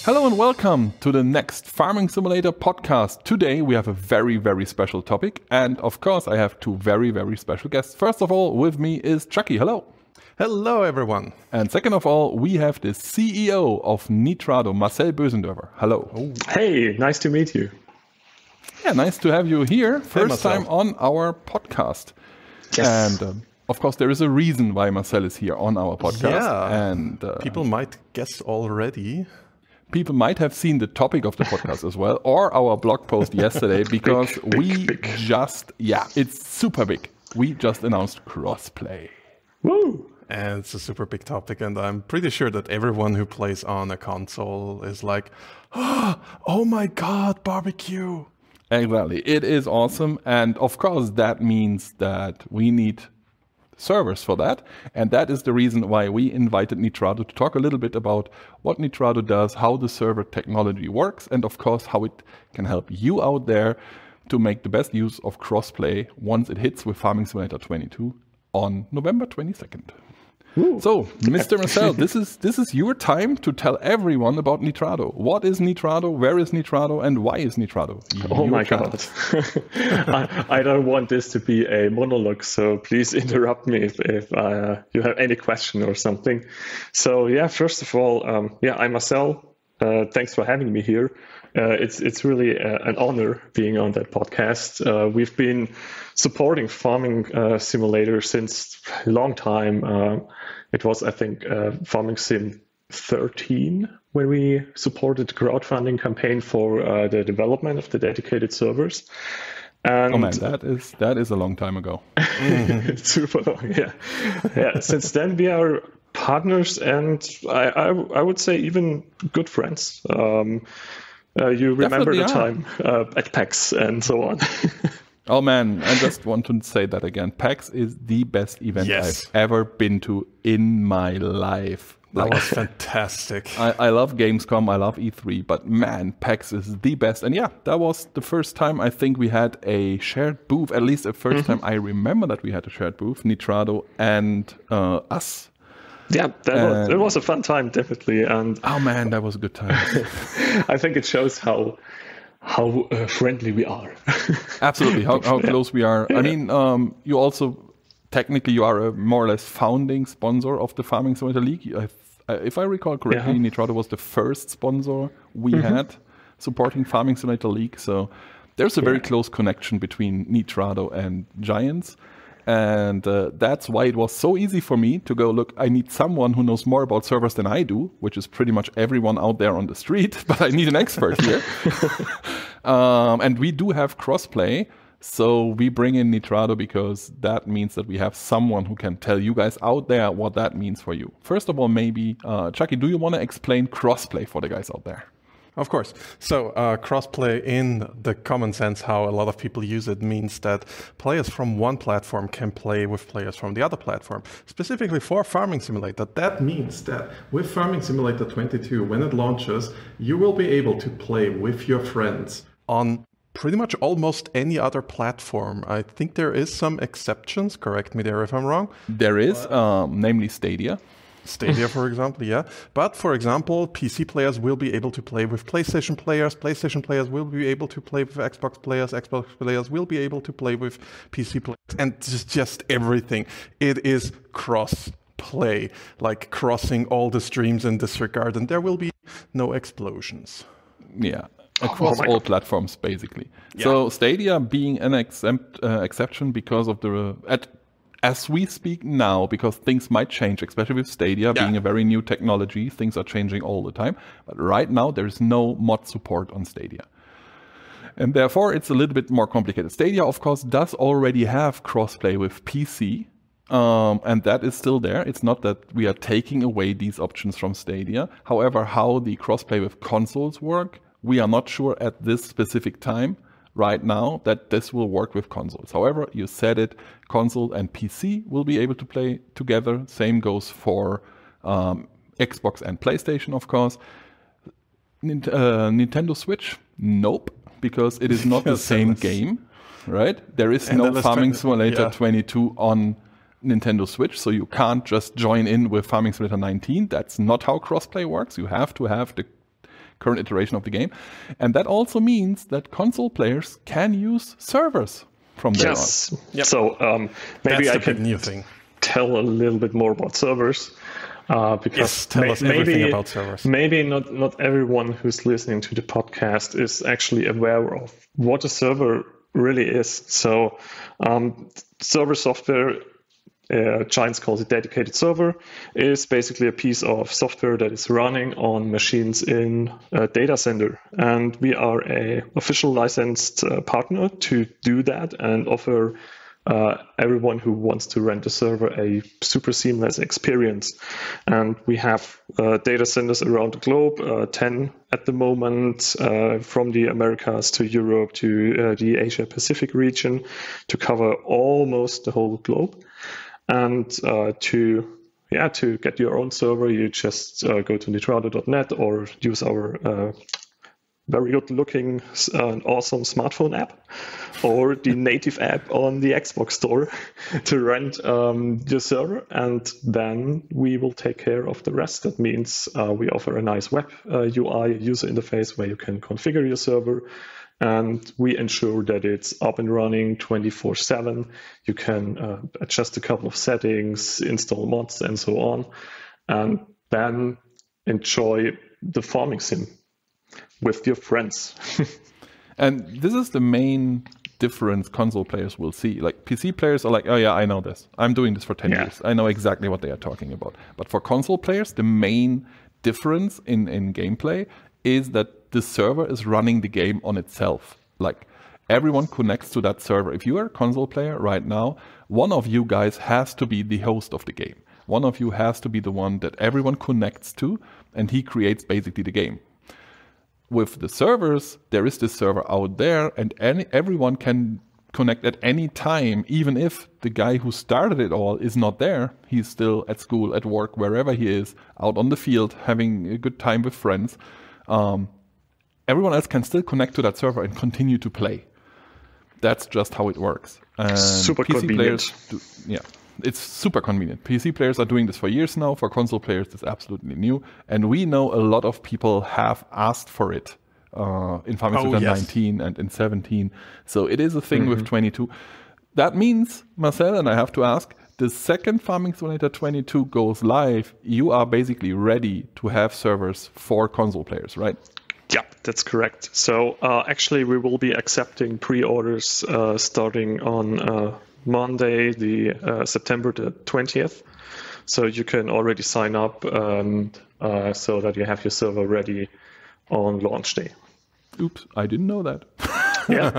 Hello and welcome to the next Farming Simulator podcast. Today we have a very, very special topic. And of course, I have two very, very special guests. First of all, with me is Chucky. Hello. Hello, everyone. And second of all, we have the CEO of Nitrado, Marcel Bösendorfer. Hello. Oh. Hey, nice to meet you. Yeah, nice to have you here. First time on our podcast. Yes. And of course, there is a reason why Marcel is here on our podcast. Yeah. And people might guess already. People might have seen the topic of the podcast as well, or our blog post yesterday, because it's super big. We just announced Crossplay. Woo! And it's a super big topic, and I'm pretty sure that everyone who plays on a console is like, oh my god, barbecue. Exactly. It is awesome. And of course, that means that we need servers for that. And that is the reason why we invited Nitrado to talk a little bit about what Nitrado does, how the server technology works, and of course, how it can help you out there to make the best use of Crossplay once it hits with Farming Simulator 22 on November 22nd. Ooh. So, Mr. Marcel, this is your time to tell everyone about Nitrado. What is Nitrado? Where is Nitrado? And why is Nitrado? Oh my God. I don't want this to be a monologue, so please interrupt me if you have any question or something. So yeah, first of all, I'm Marcel. Thanks for having me here. It's really an honor being on that podcast. We've been supporting Farming Simulator since a long time. It was, I think, Farming Sim 13 when we supported the crowdfunding campaign for the development of the dedicated servers. And oh man, that is a long time ago. Super long, yeah. Since then, we are partners, and I would say even good friends. You remember the time at PAX and so on. Oh man, I just want to say that again. PAX is the best event I've ever been to in my life. That was fantastic. I love Gamescom, I love E3, but man, PAX is the best. And yeah, that was the first time I think we had a shared booth, at least the first time I remember that we had a shared booth, Nitrado and us. Yeah, that was a fun time, definitely. And oh man, that was a good time. I think it shows how friendly we are. Absolutely, how close we are. I mean, you also, technically, you are a more or less founding sponsor of the Farming Simulator League. If I recall correctly, Nitrado was the first sponsor we had supporting Farming Simulator League. So there's a very close connection between Nitrado and Giants. And that's why it was so easy for me to go, look, I need someone who knows more about servers than I do, which is pretty much everyone out there on the street, but I need an expert here. And we do have Crossplay, so we bring in Nitrado because that means that we have someone who can tell you guys out there what that means for you. First of all, maybe, Chucky, do you want to explain Crossplay for the guys out there? Of course. So crossplay, in the common sense, how a lot of people use it, means that players from one platform can play with players from the other platform. Specifically for Farming Simulator, that means that with Farming Simulator 22, when it launches, you will be able to play with your friends on pretty much almost any other platform. I think there is some exceptions. Correct me there if I'm wrong. There is, namely Stadia. Stadia, for example, yeah. But, for example, PC players will be able to play with PlayStation players. PlayStation players will be able to play with Xbox players. Xbox players will be able to play with PC players. And just everything. It is cross-play, like crossing all the streams in this regard. And there will be no explosions. Yeah. Across all platforms, basically. Yeah. So Stadia being an exception because of the... As we speak now, because things might change, especially with Stadia being a very new technology, things are changing all the time. But right now, there is no mod support on Stadia. And therefore, it's a little bit more complicated. Stadia, of course, does already have crossplay with PC. And that is still there. It's not that we are taking away these options from Stadia. However, how the crossplay with consoles work, we are not sure at this specific time. Right now that this will work with consoles. However, you said it, console and PC will be able to play together. Same goes for Xbox and PlayStation, of course. Nintendo Switch, nope, because it is not the same game, right? There is no Farming Simulator 22 on Nintendo Switch, so you can't just join in with Farming Simulator 19. That's not how crossplay works. You have to have the current iteration of the game. And that also means that console players can use servers from there on. Yep. So maybe I can new thing. Tell a little bit more about servers. Because tell us everything about servers. Maybe not everyone who's listening to the podcast is actually aware of what a server really is. So server software, Giants calls it dedicated server, is basically a piece of software that is running on machines in a data center. And we are a official licensed partner to do that and offer everyone who wants to rent a server a super seamless experience. And we have data centers around the globe, 10 at the moment, from the Americas to Europe to the Asia Pacific region, to cover almost the whole globe. And to get your own server, you just go to nitrado.net or use our very good looking and awesome smartphone app or the native app on the Xbox store to rent your server, and then we will take care of the rest. That means we offer a nice web UI user interface where you can configure your server, and we ensure that it's up and running 24/7. You can adjust a couple of settings, install mods, and so on, and then enjoy the farming sim with your friends. And this is the main difference console players will see. Like PC players are like, oh yeah, I know this. I'm doing this for 10 years. I know exactly what they are talking about. But for console players, the main difference in gameplay is that the server is running the game on itself. Like everyone connects to that server. If you are a console player right now, one of you guys has to be the host of the game. One of you has to be the one that everyone connects to, and he creates basically the game. With the servers, there is this server out there, and everyone can connect at any time, even if the guy who started it all is not there. He's still at school, at work, wherever he is, out on the field, having a good time with friends. Everyone else can still connect to that server and continue to play. That's just how it works. And super PC convenient. players it's super convenient. PC players are doing this for years now. For console players, it's absolutely new. And we know a lot of people have asked for it in Farming Simulator 19 and in 17. So it is a thing with 22. That means, Marcel, and I have to ask, the second Farming Simulator 22 goes live, you are basically ready to have servers for console players, right? Yeah, that's correct. So actually, we will be accepting pre-orders starting on Monday, the September the 20th. So you can already sign up so that you have your server ready on launch day. Oops, I didn't know that. Yeah,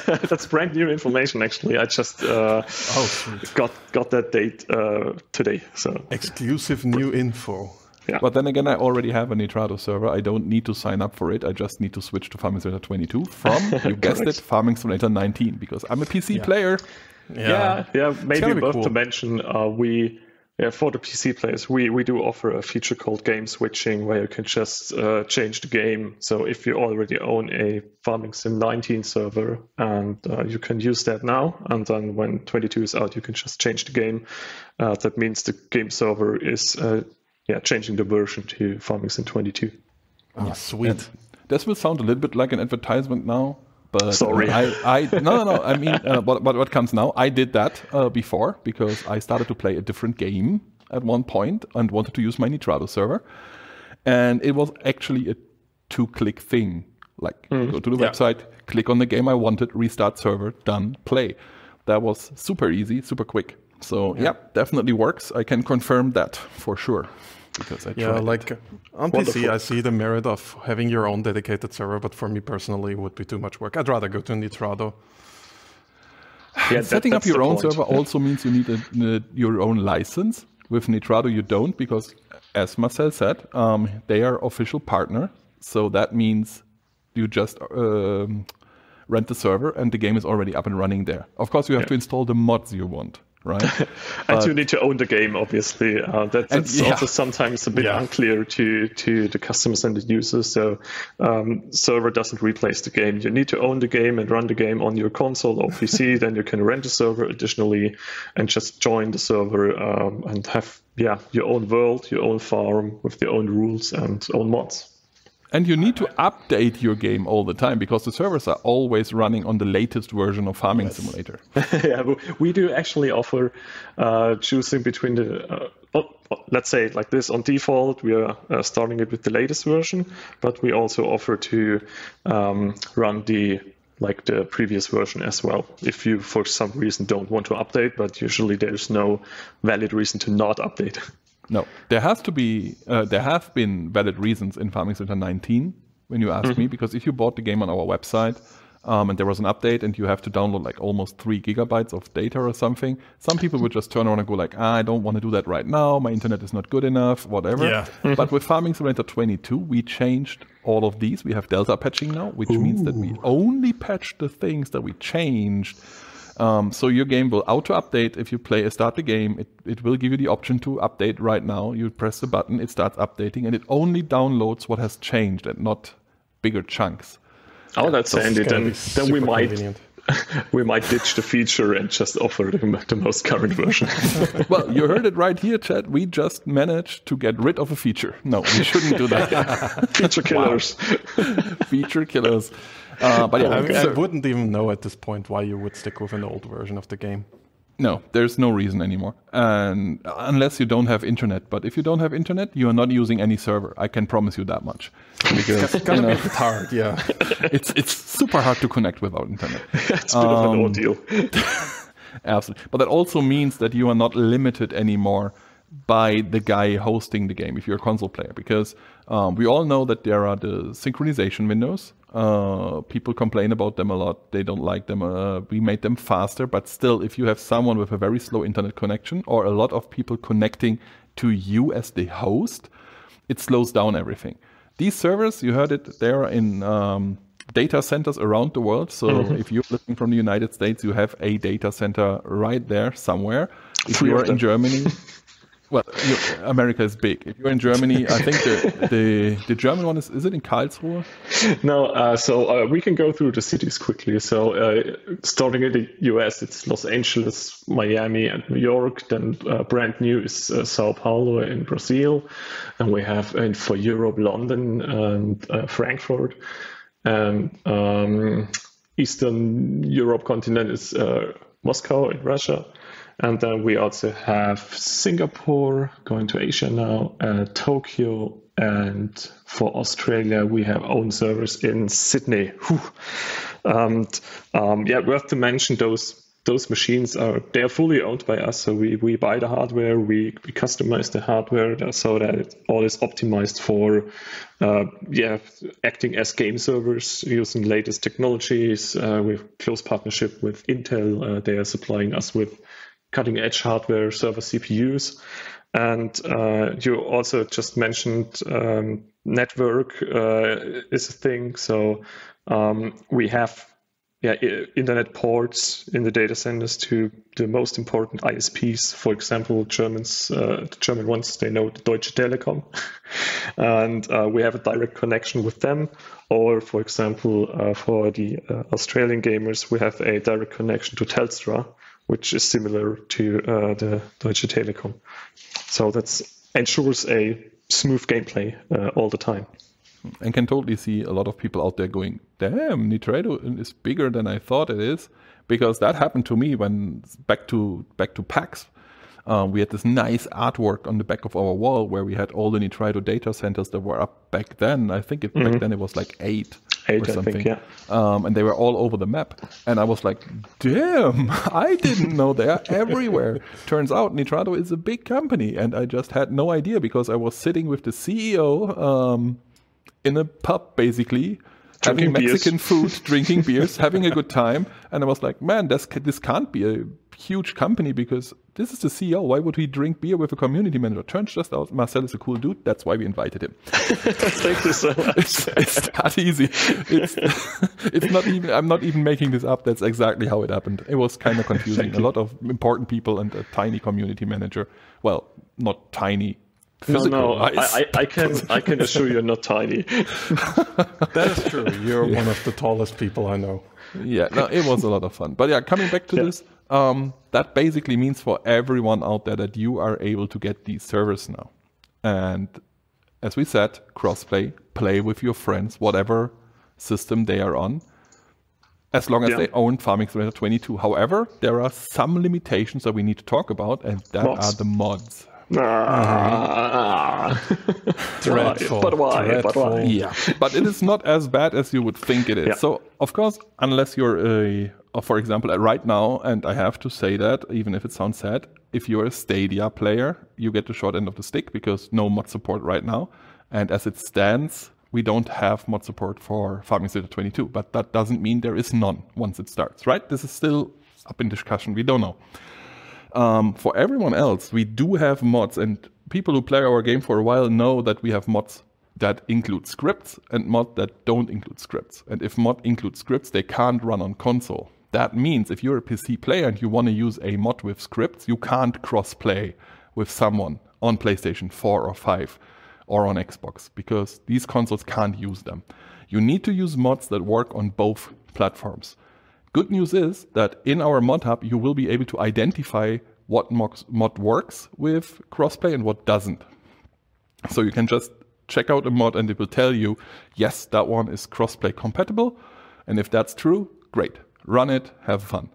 that's brand new information. Actually, I just got that date today. So exclusive new info. Yeah. But then again, I already have a Nitrado server. I don't need to sign up for it. I just need to switch to Farming Simulator 22 from, you guessed it, Farming Simulator 19, because I'm a PC player. Yeah. Maybe worth to mention, for the PC players, we do offer a feature called game switching, where you can just change the game. So if you already own a Farming Sim 19 server, and you can use that now, and then when 22 is out, you can just change the game. That means the game server is changing the version to Farming Sim 22. Oh, sweet. And this will sound a little bit like an advertisement now. But sorry, no. I mean, what comes now? I did that before because I started to play a different game at one point and wanted to use my Nitrado server, and it was actually a 2-click thing. Like go to the website, click on the game I wanted, restart server, done, play. That was super easy, super quick. So definitely works. I can confirm that for sure. Because I tried like on PC, I see the merit of having your own dedicated server, but for me personally, it would be too much work. I'd rather go to Nitrado. Yeah, setting up your own server also means you need your own license. With Nitrado, you don't, because as Marcel said, they are official partner. So that means you just rent the server and the game is already up and running there. Of course, you have to install the mods you want. Right, and you need to own the game. Obviously, that's also sometimes a bit unclear to the customers and the users. So, server doesn't replace the game. You need to own the game and run the game on your console or PC. Then you can rent a server additionally and just join the server and have your own world, your own farm with your own rules and own mods. And you need to update your game all the time because the servers are always running on the latest version of Farming Simulator. Yeah, we do actually offer choosing between the, let's say it like this, on default, we are starting it with the latest version, but we also offer to run the previous version as well. If you, for some reason, don't want to update, but usually there's no valid reason to not update. No, there have been valid reasons in Farming Simulator 19 when you ask me, because if you bought the game on our website and there was an update and you have to download like almost 3 gigabytes of data or something, some people would just turn around and go like, I don't want to do that right now, my internet is not good enough, whatever. Yeah. But with Farming Simulator 22, we changed all of these. We have Delta patching now, which means that we only patch the things that we changed. So your game will auto-update if you start the game. It will give you the option to update right now. You press the button, it starts updating, and it only downloads what has changed and not bigger chunks. Oh, that's handy. Then we might ditch the feature and just offer the most current version. Well, you heard it right here, Chad. We just managed to get rid of a feature. No, we shouldn't do that. Feature killers. Feature killers. But yeah, I wouldn't even know at this point why you would stick with an old version of the game. No, there's no reason anymore, and unless you don't have internet. But if you don't have internet, you are not using any server. I can promise you that much. Because it's gonna be hard. Yeah, it's super hard to connect without internet. It's a bit of an ordeal. Absolutely, but that also means that you are not limited anymore by the guy hosting the game if you're a console player, because we all know that there are the synchronization windows. People complain about them a lot. They don't like them. We made them faster, but still, if you have someone with a very slow internet connection or a lot of people connecting to you as the host, it slows down everything. These servers, you heard it, they're in data centers around the world. So if you're looking from the United States, you have a data center right there somewhere. If you are in Germany... Well, America is big. If you're in Germany, I think the German one is it in Karlsruhe? No, so we can go through the cities quickly. So starting in the US, it's Los Angeles, Miami, and New York. Then brand new is Sao Paulo in Brazil. And we have for Europe, London and Frankfurt. And Eastern Europe continent is Moscow in Russia. And then we also have Singapore, going to Asia now, Tokyo, and for Australia, we have own servers in Sydney. And we have to mention those machines they are fully owned by us. So we buy the hardware, we customize the hardware so that it all is optimized for acting as game servers using latest technologies. We have close partnership with Intel. They are supplying us with cutting-edge hardware, server CPUs. And you also just mentioned network is a thing. So we have internet ports in the data centers to the most important ISPs. For example, the German ones, they know the Deutsche Telekom. And we have a direct connection with them. Or, for example, for the Australian gamers, we have a direct connection to Telstra, which is similar to the Deutsche Telekom. So that ensures a smooth gameplay all the time. And can totally see a lot of people out there going, damn, Nitrado is bigger than I thought it is. Because that happened to me when back to PAX. We had this nice artwork on the back of our wall where we had all the Nitrado data centers that were up back then. I think back then it was like 8 or something. I think, yeah. And they were all over the map. And I was like, damn, I didn't know they are everywhere. Turns out Nitrado is a big company. And I just had no idea because I was sitting with the CEO in a pub, basically, having Mexican food, drinking beers, having a good time. And I was like, man, this can't be a huge company because this is the CEO. Why would he drink beer with a community manager? Turns just out Marcel is a cool dude. That's why we invited him. Thank you so much. It's that easy. It's not even. I'm not even making this up. That's exactly how it happened. It was kind of confusing. A lot of important people and a tiny community manager. Well, not tiny. No, I can assure you're not tiny. That is true. You're one of the tallest people I know. Yeah, no, it was a lot of fun. But yeah, coming back to this, that basically means for everyone out there that you are able to get these servers now. And as we said, crossplay, play with your friends, whatever system they are on, as long as they own Farming Simulator 22. However, there are some limitations that we need to talk about, and that are the mods. Dreadful. But why? Yeah, but it is not as bad as you would think it is. Yeah. So, of course, unless you're for example, right now, and I have to say that, even if it sounds sad, if you're a Stadia player, you get the short end of the stick because no mod support right now. And as it stands, we don't have mod support for Farming Simulator 22, but that doesn't mean there is none once it starts, right? This is still up in discussion. We don't know. For everyone else, we do have mods, and people who play our game for a while know that we have mods that include scripts and mods that don't include scripts. And if mod includes scripts, they can't run on console. That means if you're a PC player and you want to use a mod with scripts, you can't cross-play with someone on PlayStation 4 or 5 or on Xbox, because these consoles can't use them. You need to use mods that work on both platforms. Good news is that in our mod hub, you will be able to identify what mod works with crossplay and what doesn't. So you can just check out a mod and it will tell you, yes, that one is crossplay compatible. And if that's true, great. Run it, have fun.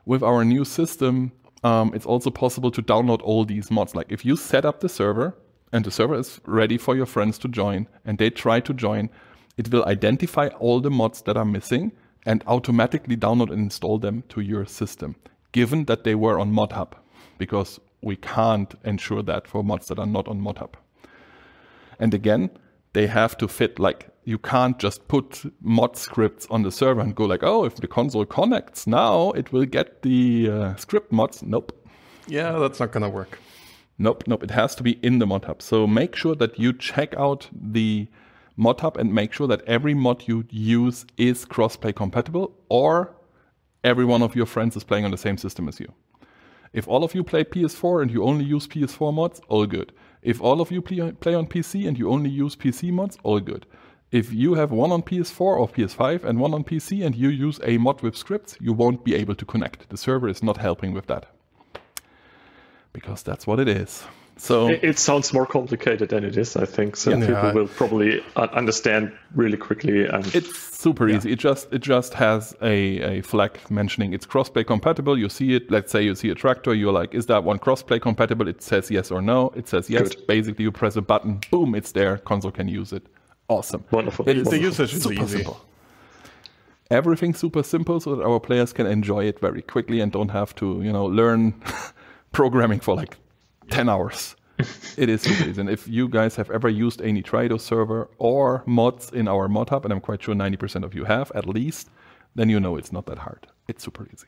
With our new system, it's also possible to download all these mods. Like if you set up the server and the server is ready for your friends to join and they try to join, it will identify all the mods that are missing and automatically download and install them to your system, given that they were on Mod Hub, because we can't ensure that for mods that are not on Mod Hub. And again, they have to fit, like, you can't just put mod scripts on the server and go like, oh, if the console connects now, it will get the script mods. Nope. Yeah, that's not going to work. Nope. It has to be in the Mod Hub. So make sure that you check out the Mod Hub and make sure that every mod you use is crossplay compatible, or every one of your friends is playing on the same system as you. If all of you play PS4 and you only use PS4 mods, all good. If all of you play on PC and you only use PC mods, all good. If you have one on PS4 or PS5 and one on PC and you use a mod with scripts, you won't be able to connect. The server is not helping with that. Because that's what it is. So it sounds more complicated than it is, I think. So people will probably understand really quickly. And it's super easy. It just has a flag mentioning it's crossplay compatible. You see it. Let's say you see a tractor. You're like, is that one crossplay compatible? It says yes or no. It says yes. Good. Basically, you press a button. Boom, it's there. Console can use it. Awesome. Wonderful. The usage is easy. Simple. Everything super simple so that our players can enjoy it very quickly and don't have to, learn programming for like 10 hours. It is super easy. And if you guys have ever used a Nitrado server or mods in our mod hub, and I'm quite sure 90% of you have at least, then you know it's not that hard. It's super easy.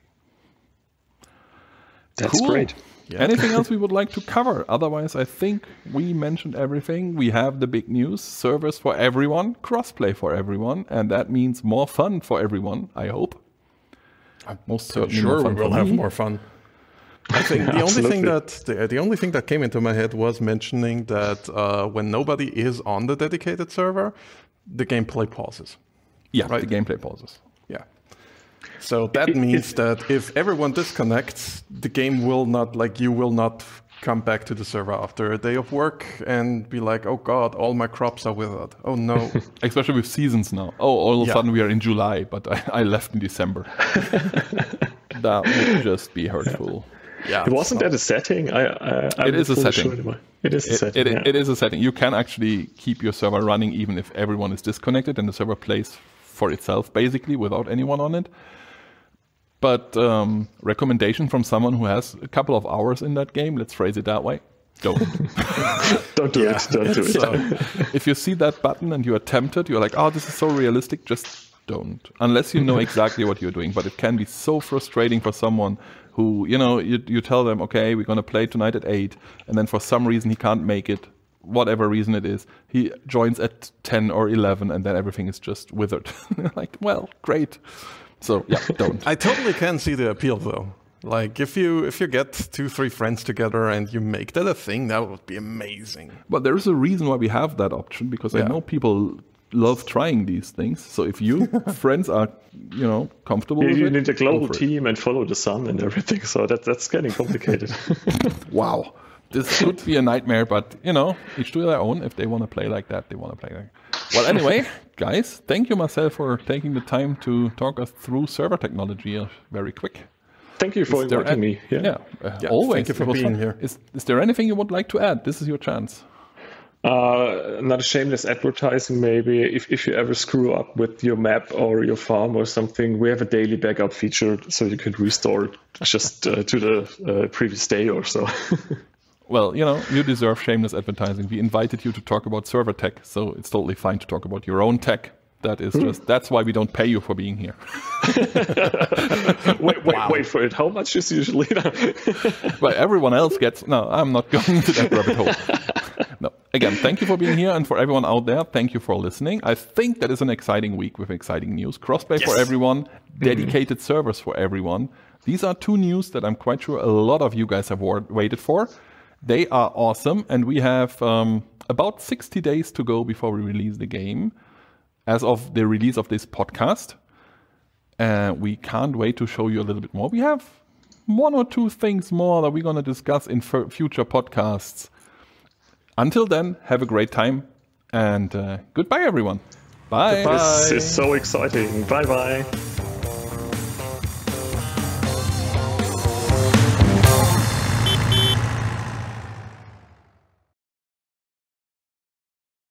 That's great. Yeah. Anything else we would like to cover? Otherwise, I think we mentioned everything. We have the big news: servers for everyone, crossplay for everyone, and that means more fun for everyone, I hope. I'm most certainly sure we will have more fun. I think the only thing that came into my head was mentioning that when nobody is on the dedicated server, the gameplay pauses. Yeah, right? The gameplay pauses. Yeah. So that means that if everyone disconnects, the game will not, you will not come back to the server after a day of work and be like, oh God, all my crops are withered. Oh no. Especially with seasons now. Oh, all of a sudden we are in July, but I left in December. That would just be hurtful. Yeah, it wasn't that a setting. It is a setting. It is a setting. It is a setting. You can actually keep your server running even if everyone is disconnected and the server plays for itself, basically, without anyone on it. But recommendation from someone who has a couple of hours in that game, let's phrase it that way, don't. Don't do it. Don't do it. So, if you see that button and you are tempted, you're like, oh, this is so realistic, just don't. Unless you know exactly what you're doing. But it can be so frustrating for someone who, you tell them, okay, we're going to play tonight at 8, and then for some reason he can't make it, whatever reason it is. He joins at 10 or 11, and then everything is just withered. Like, well, great. So, yeah, don't. I totally can see the appeal, though. Like, if you get 2-3 friends together and you make that a thing, that would be amazing. But there is a reason why we have that option, because I know people love trying these things. So if you friends are, comfortable with it, you need a global team and follow the sun and everything. So that's getting complicated. Wow. this could be a nightmare, but each to their own. If they want to play like that, they want to play like that. Well, anyway, guys, thank you, Marcel, for taking the time to talk us through server technology very quick. Thank you for inviting me. Yeah, always. Thank you for being here. Is there anything you would like to add? This is your chance. Not a shameless advertising, maybe. If you ever screw up with your map or your farm or something, we have a daily backup feature, so you can restore just to the previous day or so. Well, you deserve shameless advertising. We invited you to talk about server tech, so it's totally fine to talk about your own tech. That is that's why we don't pay you for being here. wait for it. How much is usually? Well, everyone else gets. No, I'm not going to that rabbit hole. No. Again, thank you for being here, and for everyone out there, thank you for listening. I think that is an exciting week with exciting news. Crossplay for everyone, dedicated servers for everyone. These are two news that I'm quite sure a lot of you guys have waited for. They are awesome, and we have about 60 days to go before we release the game. As of the release of this podcast, we can't wait to show you a little bit more. We have one or two things more that we're going to discuss in future podcasts. Until then, have a great time, and goodbye, everyone. Bye. This is so exciting. Bye-bye.